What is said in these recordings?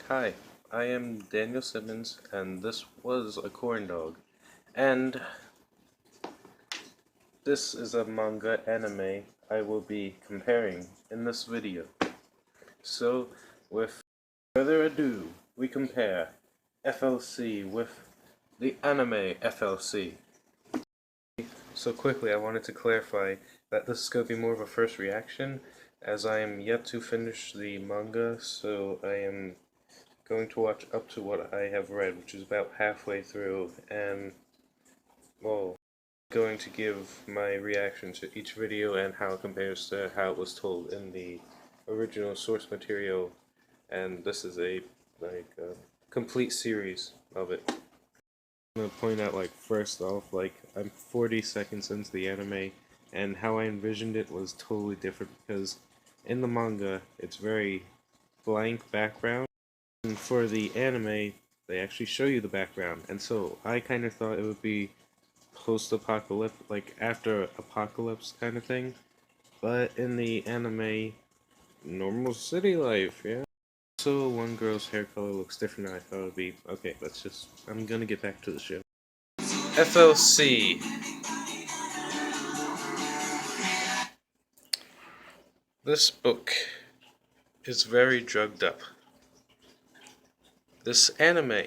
Hi, I am Daniel Simmons, and this was a corn dog. And this is a manga anime I will be comparing in this video. So, with further ado, we compare FLC with the anime FLC. So quickly, I wanted to clarify that this is going to be more of a first reaction, as I am yet to finish the manga, so I am going to watch up to what I have read, which is about halfway through, and, well, going to give my reaction to each video and how it compares to how it was told in the original source material, and this is a complete series of it. I'm gonna point out, first off, I'm 40 seconds into the anime, and how I envisioned it was totally different, because in the manga it's very blank background, and for the anime they actually show you the background, and so I kind of thought it would be post-apocalypse, like after apocalypse kind of thing, but in the anime, normal city life, yeah. So one girl's hair color looks different than I thought it would be. Okay, I'm gonna get back to the show. FLC. This book is very drugged up. This anime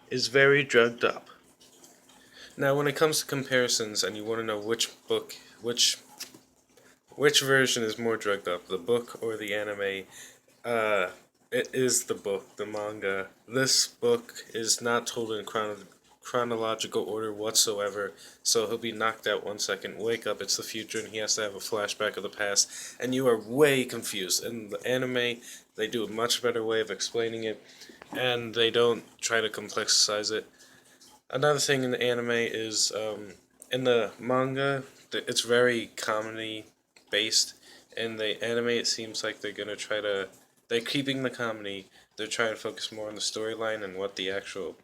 is very drugged up. Now, when it comes to comparisons, and you want to know which book, which version is more drugged up, the book or the anime, it is the book, the manga. This book is not told in chronological order whatsoever, so he'll be knocked out 1 second, wake up, it's the future, and he has to have a flashback of the past, and you are way confused. In the anime, they do a much better way of explaining it, and they don't try to complexize it. Another thing in the anime is, in the manga, it's very comedy based. In the anime, it seems like they're keeping the comedy, they're trying to focus more on the storyline and what the actual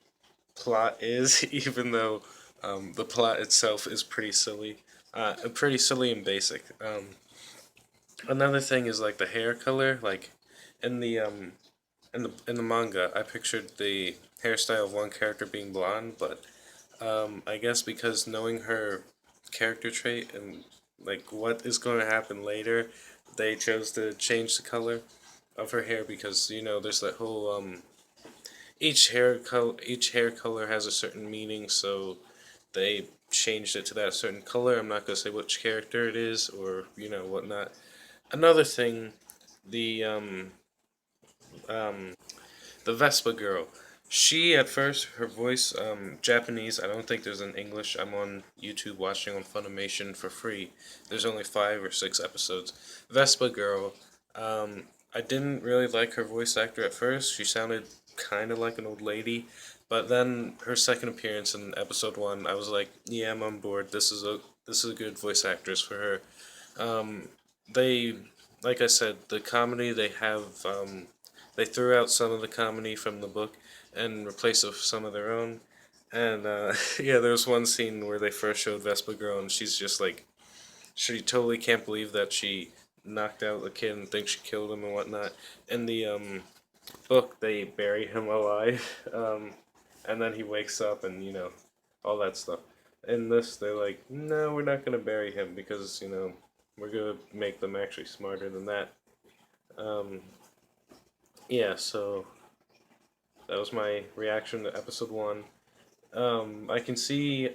plot is, even though the plot itself is pretty silly and basic. Another thing is the hair color, in the in the manga, I pictured the hairstyle of one character being blonde, but I guess because knowing her character trait and what is going to happen later, they chose to change the color of her hair because there's that whole each hair color has a certain meaning, so they changed it to that certain color. I'm not gonna say which character it is or whatnot. Another thing, the um, the Vespa girl. She, at first, her voice, Japanese, I don't think there's an English. I'm on YouTube watching on Funimation for free. There's only 5 or 6 episodes. Vespa girl, I didn't really like her voice actor at first. She sounded kind of like an old lady. But then her second appearance in episode 1, I was like, yeah, I'm on board. This is a good voice actress for her. They, like I said, the comedy they have, they threw out some of the comedy from the book and replaced it with some of their own. And yeah, there's one scene where they first showed Vespa Girl, and she's just like, she totally can't believe that she knocked out the kid and thinks she killed him and whatnot. In the book, they bury him alive, and then he wakes up and all that stuff. In this, they're like, no, we're not gonna bury him because we're gonna make them actually smarter than that. Um, yeah, so that was my reaction to episode 1. I can see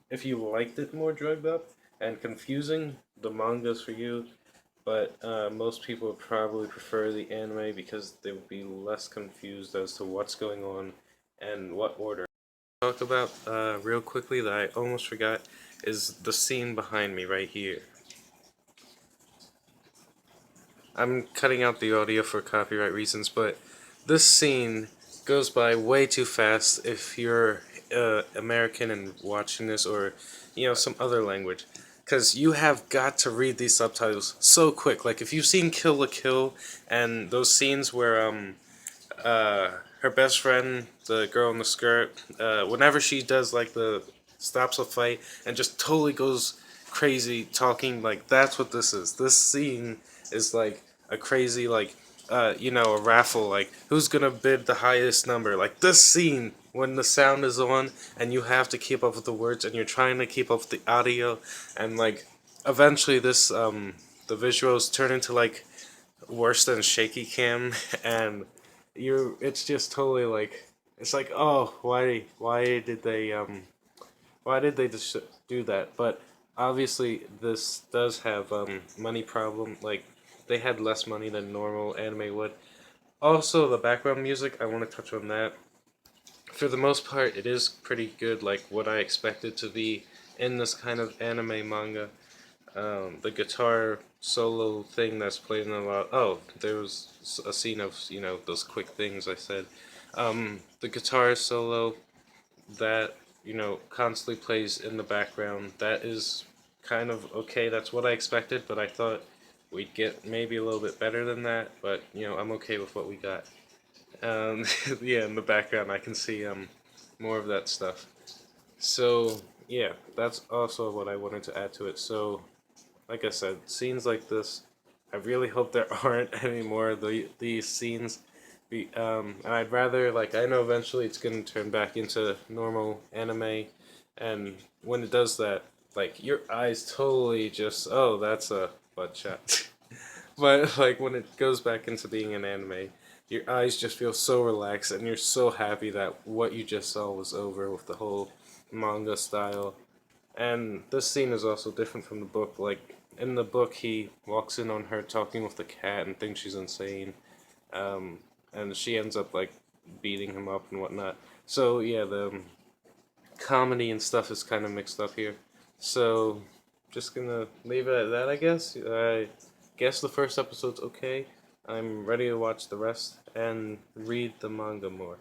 if you liked it more drugged up and confusing, the manga's for you, but most people would probably prefer the anime because they would be less confused as to what's going on and what order. Talk about real quickly that I almost forgot is the scene behind me right here. I'm cutting out the audio for copyright reasons, but this scene goes by way too fast if you're American and watching this, or some other language, because you have got to read these subtitles so quick. Like if you've seen Kill la Kill and those scenes where her best friend, the girl in the skirt, whenever she does the stops a fight and just totally goes crazy talking, that's what this is. This scene is like a crazy a raffle, like who's gonna bid the highest number. Like this scene when the sound is on and you have to keep up with the words and you're trying to keep up with the audio, and like eventually the visuals turn into like worse than shaky cam, and it's just totally like it's like, oh, why did they just do that? But obviously, this does have money problem. Like they had less money than normal anime would. Also, the background music, I want to touch on that. For the most part, it is pretty good, like what I expected to be in this kind of anime manga. The guitar solo thing that's played in a lot. Oh, there was a scene of those quick things I said. The guitar solo that constantly plays in the background. That is kind of okay. That's what I expected, but I thought we'd get maybe a little bit better than that. But I'm okay with what we got. Yeah, in the background, I can see more of that stuff. So yeah, that's also what I wanted to add to it. So like I said, scenes like this, I really hope there aren't any more of these scenes. And I'd rather, like, I know eventually it's gonna turn back into normal anime, and when it does that, like your eyes totally just, oh, that's a butt shot. But like when it goes back into being an anime, your eyes just feel so relaxed, and you're so happy that what you just saw was over with the whole manga style. And this scene is also different from the book. Like in the book, he walks in on her talking with the cat and thinks she's insane, um, and she ends up like beating him up and whatnot. So yeah, the comedy and stuff is kind of mixed up here. So just gonna leave it at that, I guess. I guess the first episode's okay. I'm ready to watch the rest and read the manga more.